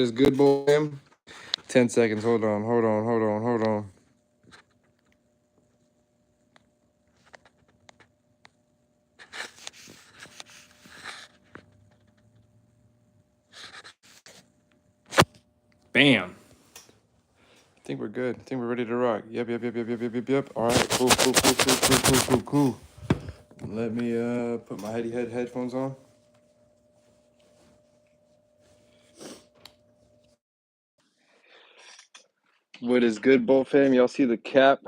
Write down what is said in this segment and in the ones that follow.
is good, boy? 10 seconds. Hold on. Bam. I think we're good. I think we're ready to rock. Yep. All right. Cool. Let me put my headphones on. What is good, Bolt fam? Y'all see the cap?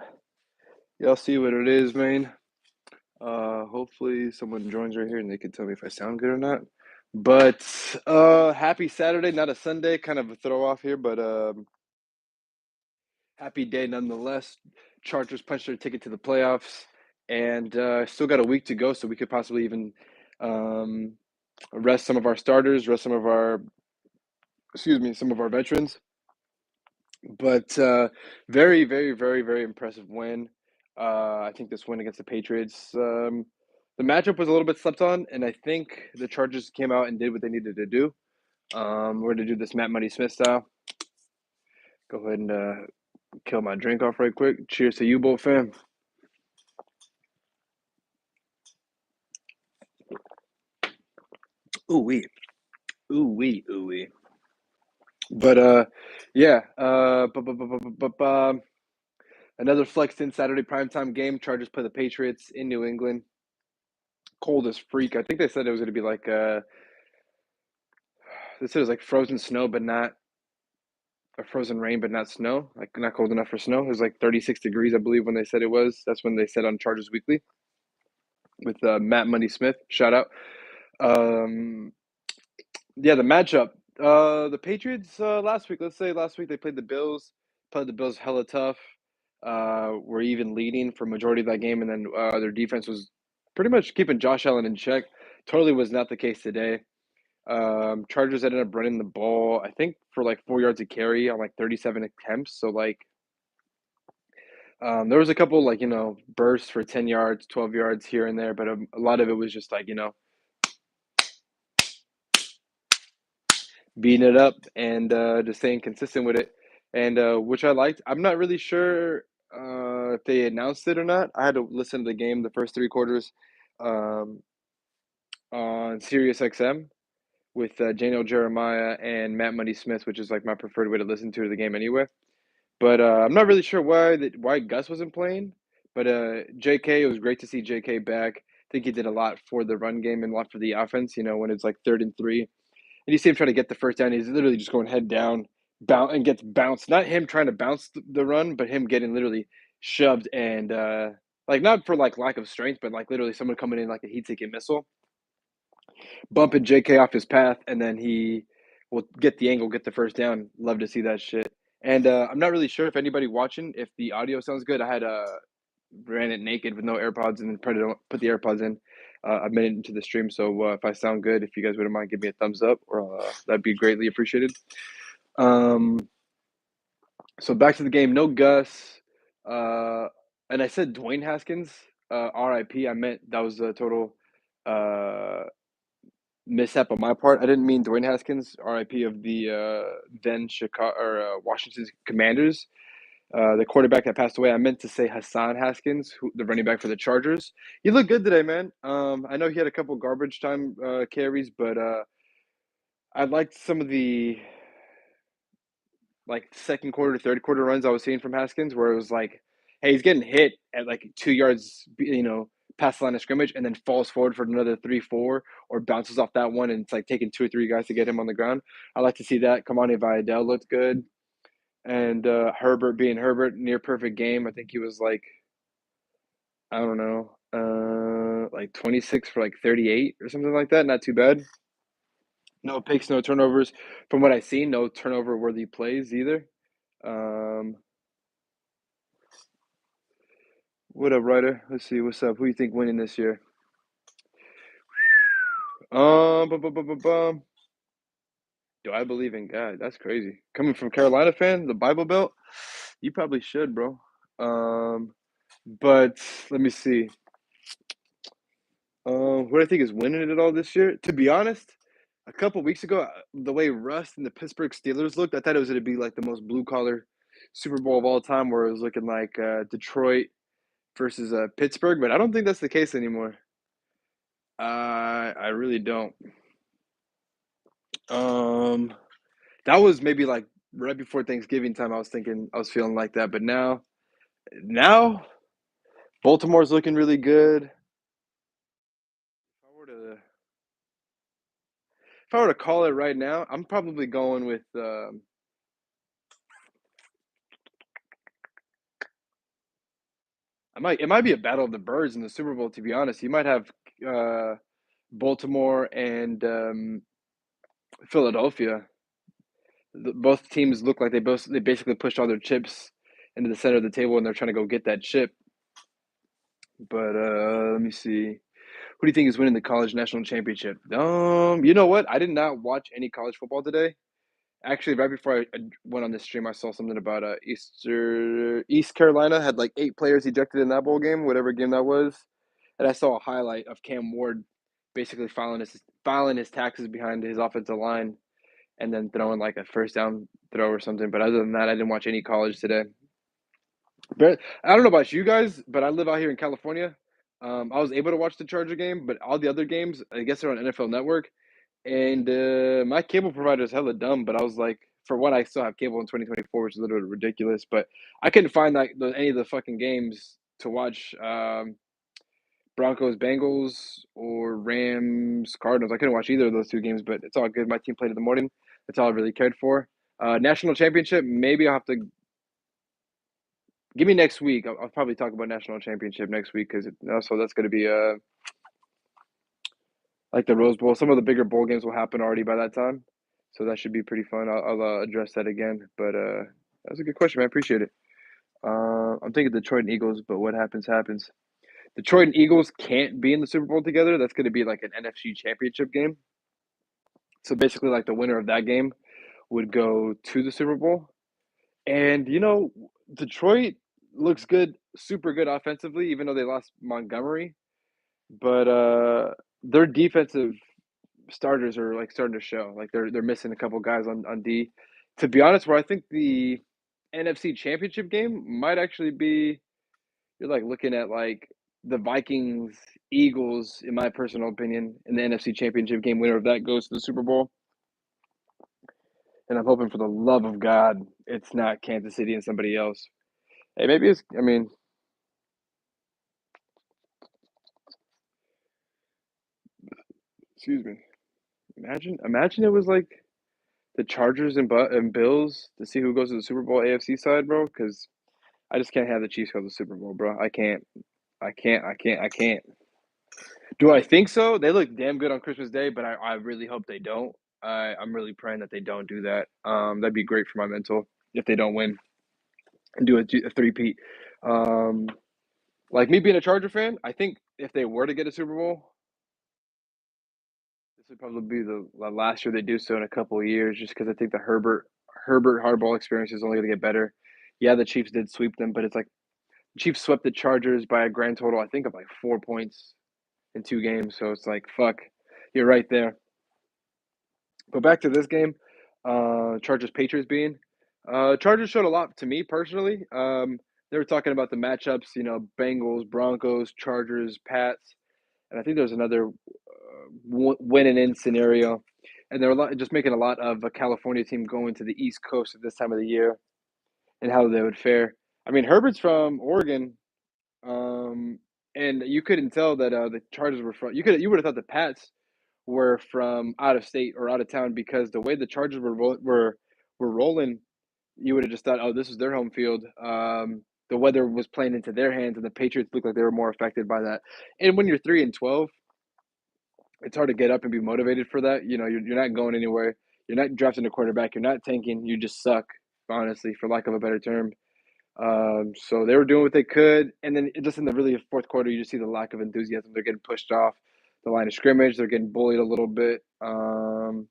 Y'all see what it is, man? Hopefully someone joins right here and they can tell me if I sound good or not. But happy Saturday, not a Sunday, kind of a throw off here, but happy day nonetheless. Chargers punched their ticket to the playoffs, and still got a week to go, so we could possibly even rest some of our starters, rest some of our veterans. But very, very, very, very impressive win. I think this win against the Patriots, the matchup was a little bit slept on, and I think the Chargers came out and did what they needed to do. We're going to do this Matt Money Smith style. Go ahead and kill my drink off right quick. Cheers to you, Bolt fam. Ooh wee. But yeah. Another flexed in Saturday primetime game. Chargers play the Patriots in New England. Cold as freak. I think they said it was going to be like they said it was like frozen snow, but not or frozen rain, but not snow. Like not cold enough for snow. It was like 36 degrees, I believe, when they said it was. That's when they said on Chargers Weekly with Matt Money Smith. Shout out. Yeah, the matchup. The Patriots last week. Let's say last week they played the Bills. Played the Bills hella tough. Were even leading for majority of that game, and then their defense was pretty much keeping Josh Allen in check. Totally was not the case today. Chargers ended up running the ball, I think, for like 4 yards a carry on like 37 attempts. So like, there was a couple like bursts for 10 yards, 12 yards here and there, but a lot of it was just like beating it up and just staying consistent with it, and which I liked. I'm not really sure if they announced it or not. I had to listen to the game, the first three quarters, um, on Sirius XM with Daniel Jeremiah and Matt Money Smith, which is like my preferred way to listen to the game anyway. But I'm not really sure why Gus wasn't playing. But JK, it was great to see JK back. I think he did a lot for the run game and a lot for the offense. When it's like 3rd and 3, and you see him trying to get the first down, he's literally just going head down, bounce and gets bounced. Not him trying to bounce the run, but him getting literally shoved and like not for like lack of strength, but like literally someone coming in like a heat seeking missile, bumping JK off his path, and then he will get the angle, get the first down. Love to see that shit. And I'm not really sure if anybody watching, if the audio sounds good. I had ran it naked with no AirPods and then put the AirPods in a minute into the stream. So if I sound good, if you guys wouldn't mind, give me a thumbs up, or that'd be greatly appreciated. So back to the game. No Gus, and I said Dwayne Haskins, RIP. I meant that was a total mishap on my part. I didn't mean Dwayne Haskins, RIP of the then Chicago or Washington Commanders, the quarterback that passed away. I meant to say Hassan Haskins, the running back for the Chargers. He looked good today, man. I know he had a couple garbage time carries, but I liked some of the like second quarter, third quarter runs I was seeing from Haskins, where it was like, hey, he's getting hit at like 2 yards, past the line of scrimmage, and then falls forward for another 3, 4, or bounces off that one, and it's like taking 2 or 3 guys to get him on the ground. I like to see that. Kamani Vidal looked good, and Herbert being Herbert, near perfect game. I think he was like, I don't know, like 26 for like 38 or something like that. Not too bad. No picks, no turnovers. From what I've seen, no turnover worthy plays either. What up, Ryder? Let's see. What's up? Who you think winning this year? Bum, bum, bum, bum, bum. Do I believe in God? That's crazy. Coming from Carolina fan, the Bible Belt, you probably should, bro. But let me see. Who do I think is winning it all this year? To be honest, a couple weeks ago, the way Russ and the Pittsburgh Steelers looked, I thought it was going to be like the most blue collar Super Bowl of all time, where it was looking like Detroit versus Pittsburgh, but I don't think that's the case anymore. I really don't. Um, that was maybe like right before Thanksgiving time. I was feeling like that, but now Baltimore's looking really good. If I were to, if I were to call it right now, I'm probably going with. It might be a battle of the birds in the Super Bowl. To be honest, you might have uh, Baltimore and Philadelphia. Both teams look like they basically pushed all their chips into the center of the table, and they're trying to go get that chip. But let me see. Who do you think is winning the college national championship? You know what? I did not watch any college football today. Actually, right before I went on this stream, I saw something about East Carolina had like 8 players ejected in that bowl game, whatever game that was, and I saw a highlight of Cam Ward basically filing his taxes behind his offensive line and then throwing like a first down throw or something. But other than that, I didn't watch any college today. But I don't know about you guys, but I live out here in California. I was able to watch the Charger game, but all the other games, I guess they're on NFL Network. And my cable provider is hella dumb, but I was like, for one, I still have cable in 2024, which is a little bit ridiculous. But I couldn't find any of the fucking games to watch. Broncos, Bengals, or Rams, Cardinals. I couldn't watch either of those two games, but it's all good. My team played in the morning. That's all I really cared for. National championship, maybe I'll have to give me next week. I'll probably talk about national championship next week because also that's going to be like the Rose Bowl. Some of the bigger bowl games will happen already by that time, so that should be pretty fun. I'll address that again. But that was a good question, man. I appreciate it. I'm thinking Detroit and Eagles, but what happens happens. Detroit and Eagles can't be in the Super Bowl together. That's going to be like an NFC Championship game. So basically, like the winner of that game would go to the Super Bowl. And Detroit looks good, super good offensively, even though they lost Montgomery. But their defensive starters are like starting to show. Like they're missing a couple guys on D. To be honest, where I think the NFC Championship game might actually be, you're like looking at like the Vikings, Eagles, in my personal opinion, in the NFC Championship game. Winner of that goes to the Super Bowl. And I'm hoping for the love of God, it's not Kansas City and somebody else. Hey, maybe it's. I mean, excuse me. Imagine it was like the Chargers and Bills to see who goes to the Super Bowl AFC side, bro. Because I just can't have the Chiefs go to the Super Bowl, bro. I can't. I can't. Do I think so? They look damn good on Christmas Day, but I really hope they don't. I'm really praying that they don't do that. That'd be great for my mental if they don't win and do a three-peat. Um, like me being a Charger fan, I think if they were to get a Super Bowl, this would probably be the last year they do so in a couple of years, just because I think the Herbert hardball experience is only going to get better. Yeah, the Chiefs did sweep them, but it's like the Chiefs swept the Chargers by a grand total, I think, of like 4 points in 2 games. So it's like, fuck, you're right there. But back to this game, Chargers Patriots being, Chargers showed a lot to me personally. They were talking about the matchups, Bengals, Broncos, Chargers, Pats, and I think there's another winning in scenario. And they're just making a lot of a California team going to the East Coast at this time of the year and how they would fare. I mean, Herbert's from Oregon, um, and you couldn't tell that the Chargers were from. You would have thought the Pats were from out of state or out of town because the way the Chargers were rolling, you would have just thought, oh, this is their home field. The weather was playing into their hands, and the Patriots looked like they were more affected by that. And when you're 3-12, it's hard to get up and be motivated for that. You're not going anywhere. You're not drafting a quarterback. You're not tanking. You just suck, honestly, for lack of a better term. So they were doing what they could, and then just in the really fourth quarter, you just see the lack of enthusiasm. They're getting pushed off the line of scrimmage. They're getting bullied a little bit.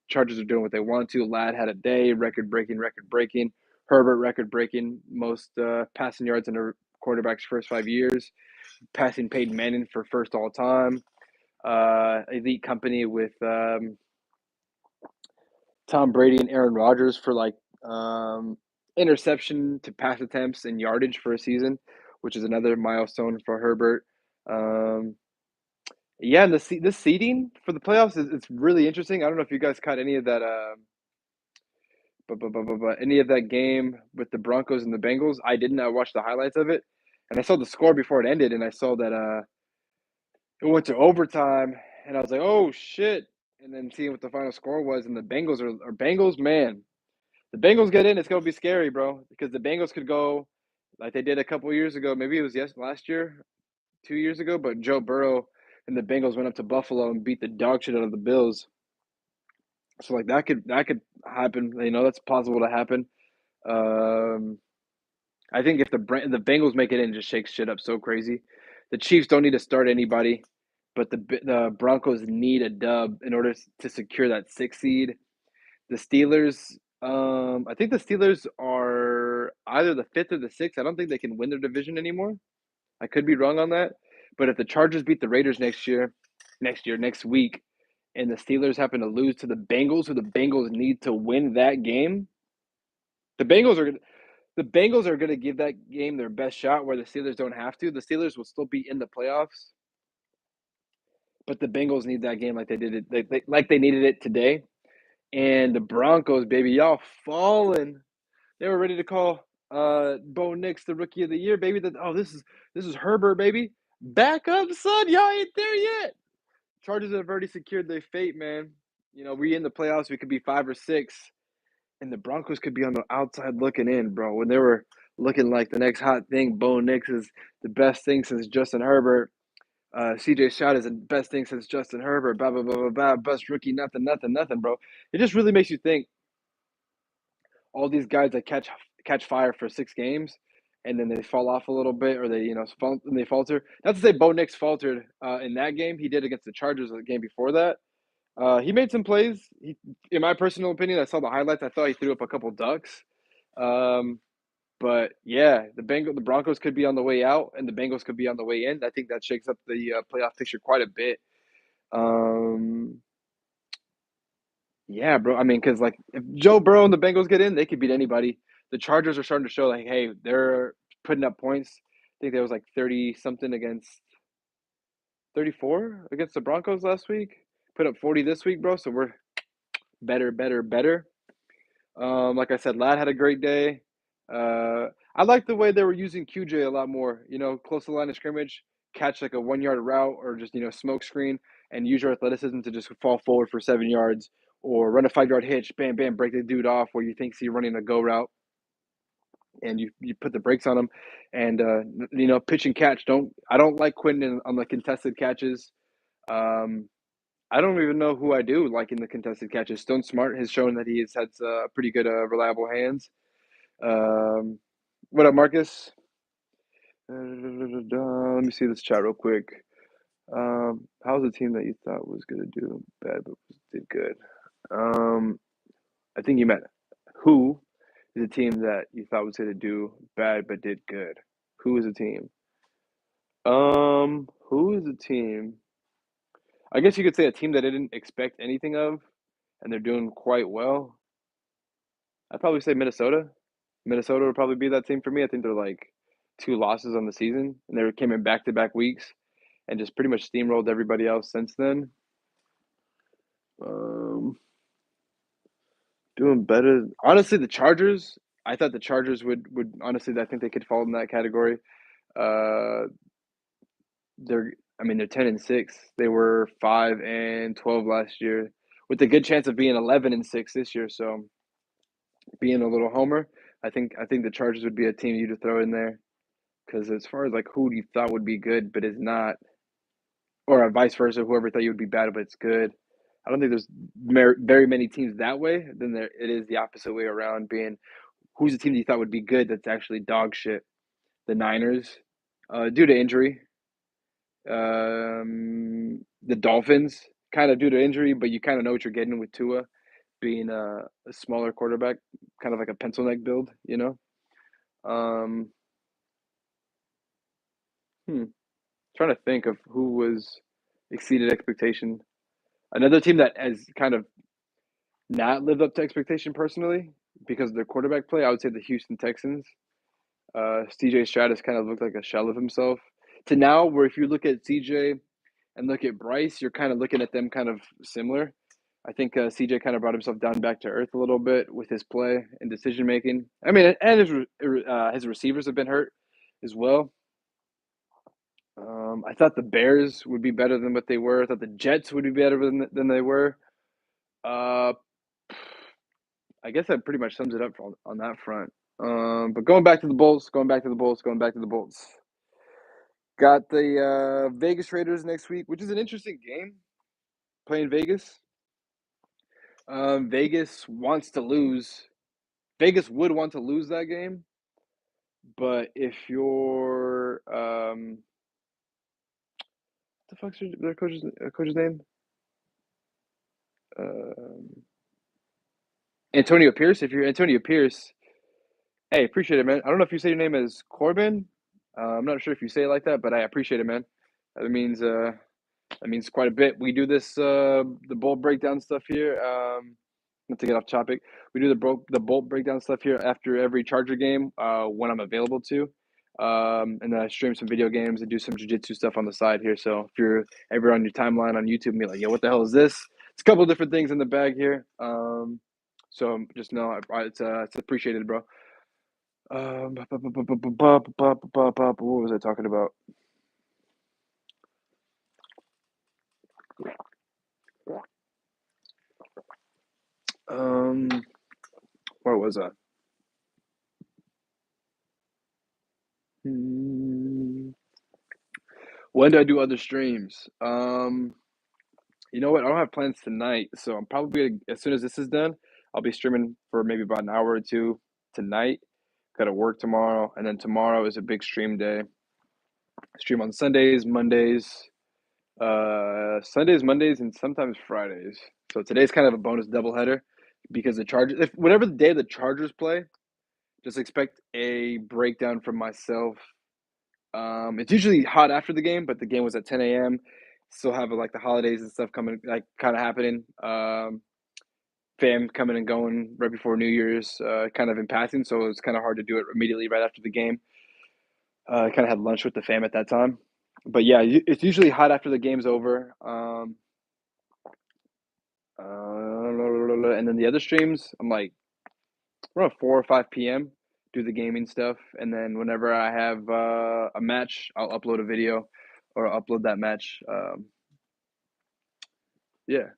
Chargers are doing what they want to. Ladd had a day, record breaking. Herbert record breaking, most passing yards in a quarterback's first 5 years. Passing Peyton Manning for first all time. Elite company with Tom Brady and Aaron Rodgers for like interception to pass attempts and yardage for a season, which is another milestone for Herbert. Um, yeah, and the seeding for the playoffs is it's really interesting. I don't know if you guys caught any of that any of that game with the Broncos and the Bengals. I didn't. I watched the highlights of it, and I saw the score before it ended, and I saw that it went to overtime, and I was like, "Oh shit!" And then seeing what the final score was, and the Bengals are Bengals, man. The Bengals get in, it's gonna be scary, bro, because the Bengals could go like they did a couple years ago. Maybe it was last year, 2 years ago, but Joe Burrow and the Bengals went up to Buffalo and beat the dog shit out of the Bills. So like that could happen. You know, that's possible to happen. Um, I think if the Bengals make it in, it just shakes shit up so crazy. The Chiefs don't need to start anybody, but the Broncos need a dub in order to secure that 6 seed. The Steelers, I think the Steelers are either the fifth or the sixth. I don't think they can win their division anymore. I could be wrong on that. But if the Chargers beat the Raiders next week, and the Steelers happen to lose to the Bengals, who the Bengals need to win that game, the Bengals are the Bengals are going to give that game their best shot where the Steelers don't have to. The Steelers will still be in the playoffs, but the Bengals need that game like they did it like they needed it today. And the Broncos, baby, y'all falling. They were ready to call Bo Nix the rookie of the year, baby. This is Herbert, baby. Back up, son. Y'all ain't there yet. Chargers have already secured their fate, man. You know, we in the playoffs, we could be 5 or 6, and the Broncos could be on the outside looking in, bro. When they were looking like the next hot thing, Bo Nix is the best thing since Justin Herbert. CJ Stroud is the best thing since Justin Herbert. Blah blah blah blah blah. Best rookie, nothing, nothing, nothing, bro. It just really makes you think all these guys that catch fire for 6 games, and then they fall off a little bit, or they falter. Not to say Bo Nix faltered in that game. He did against the Chargers the game before that. He made some plays. In my personal opinion, I saw the highlights. I thought he threw up a couple ducks. Um, but yeah, the Broncos could be on the way out, and the Bengals could be on the way in. I think that shakes up the playoff picture quite a bit. Um, Yeah, bro. I mean, because like if Joe Burrow and the Bengals get in, they could beat anybody. The Chargers are starting to show like, hey, they're putting up points. I think there was like 30 something against 34 against the Broncos last week. Put up 40 this week, bro. So we're better, better, better. Like I said, Lad had a great day. I like the way they were using QJ a lot more. You know, close to the line of scrimmage, catch like a 1 yard route or just smoke screen and use your athleticism to just fall forward for 7 yards or run a 5 yard hitch, bam, bam, break the dude off where you think he's running a go route and you put the brakes on him and pitch and catch. I don't like Quentin on the contested catches. Um, I don't even know who I do like in the contested catches. Stone Smart has shown that he has had pretty good, reliable hands. Um, what up, Marcus? Let me see this chat real quick. How's the team that you thought was gonna do bad but did good? I think you meant who is a team that you thought was gonna do bad but did good. Who is a team? Who is a team? I guess you could say a team that I didn't expect anything of, and they're doing quite well. I'd probably say Minnesota. Minnesota would probably be that team for me. I think they're like 2 losses on the season, and they came in back-to-back weeks and just pretty much steamrolled everybody else since then. Um, Doing better. Honestly, the Chargers. I thought the Chargers would honestly. I think they could fall in that category. Uh, they're 10-6. They were 5-12 last year, with a good chance of being 11-6 this year. So being a little homer, I think the Chargers would be a team you to throw in there. Because as far as like who you thought would be good but is not, or vice versa, whoever thought you would be bad but it's good. I don't think there's very many teams that way. Then it is the opposite way around, being who's the team that you thought would be good that's actually dog shit. The Niners, due to injury. The Dolphins, kind of due to injury, but you kind of know what you're getting with Tua being a smaller quarterback, kind of like a pencil neck build, you know. Um, hmm. Trying to think of who was exceeded expectation. Another team that has kind of not lived up to expectation personally because of their quarterback play. I would say the Houston Texans. CJ Stroud has kind of looked like a shell of himself. To now, where if you look at CJ and look at Bryce, you're kind of looking at them kind of similar. I think CJ kind of brought himself down back to earth a little bit with his play and decision making. I mean, and his receivers have been hurt as well. I thought the Bears would be better than what they were. I thought the Jets would be better than they were. Uh, I guess that pretty much sums it up on that front. But going back to the Bolts. Got the Vegas Raiders next week, which is an interesting game. Playing Vegas. Vegas wants to lose. Vegas would want to lose that game, but if you're what the fuck's their coach's name? Antonio Pierce. If you're Antonio Pierce, hey, appreciate it, man. I don't know if you say your name as Corbin. I'm not sure if you say it like that, but I appreciate it, man. That means quite a bit. We do this the bowl breakdown stuff here. Not to get off topic, we do the bolt breakdown stuff here after every Charger game when I'm available to, and then I stream some video games and do some jiu-jitsu stuff on the side here. So if you're ever on your timeline on YouTube and be like, "Yo, what the hell is this?" It's a couple different things in the bag here. So just know it's appreciated, bro. What was I talking about? Where was I? When do I do other streams? You know what? I don't have plans tonight, so I'm probably as soon as this is done, I'll be streaming for maybe about an hour or two tonight. Got to work tomorrow, and then tomorrow is a big stream day. Stream on Sundays, Mondays, Mondays, and sometimes Fridays. So today's kind of a bonus doubleheader because the Chargers, if whatever the day the Chargers play, just expect a breakdown from myself. It's usually hot after the game, but the game was at 10 a.m. Still have like the holidays and stuff coming, like kind of happening. Fam coming and going right before New Year's, kind of in passing, so it's kind of hard to do it immediately right after the game. I kind of had lunch with the fam at that time, but yeah, it's usually hot after the game's over. And then the other streams, I'm like around 4 or 5 p.m. do the gaming stuff, and then whenever I have a match, I'll upload a video or upload that match. Yeah,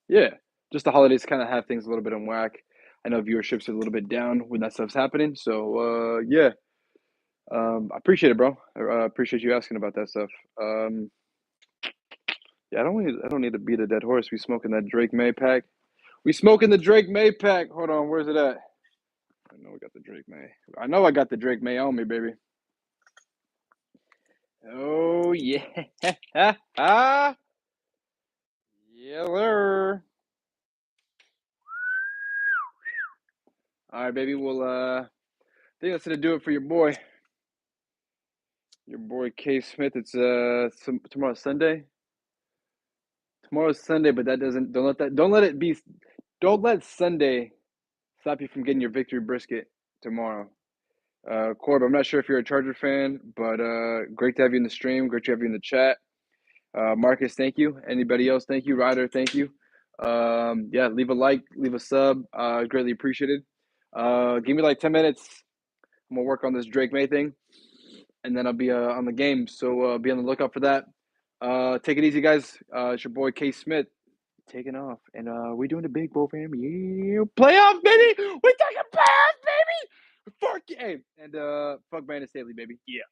yeah. Just the holidays kind of have things a little bit on whack. I know viewership's a little bit down when that stuff's happening. So yeah, I appreciate it, bro. I appreciate you asking about that stuff. Yeah, I don't need to beat a dead horse. We smoking that Drake May pack. We smoking the Drake May pack. Hold on, where's it at? I know we got the Drake May. I know I got the Drake May on me, baby. Oh yeah. Yeller. All right, baby. Well, I think that's gonna do it for your boy. Your boy K Smith. It's tomorrow's Sunday. Tomorrow's Sunday, but that doesn't. Don't let Sunday stop you from getting your victory brisket tomorrow. Corb, I'm not sure if you're a Charger fan, but great to have you in the stream. Great to have you in the chat. Marcus, thank you. Anybody else, thank you. Ryder, thank you. Yeah, leave a like, leave a sub. Greatly appreciated. Give me like 10 minutes. I'm going to work on this Drake May thing, and then I'll be on the game. So be on the lookout for that. Take it easy, guys. It's your boy, K Smith, taking off. And we doing the big bowl, fam. Yeah. Playoffs, baby. We taking playoffs, baby. Fuck yeah. And fuck Brandon Staley, baby. Yeah.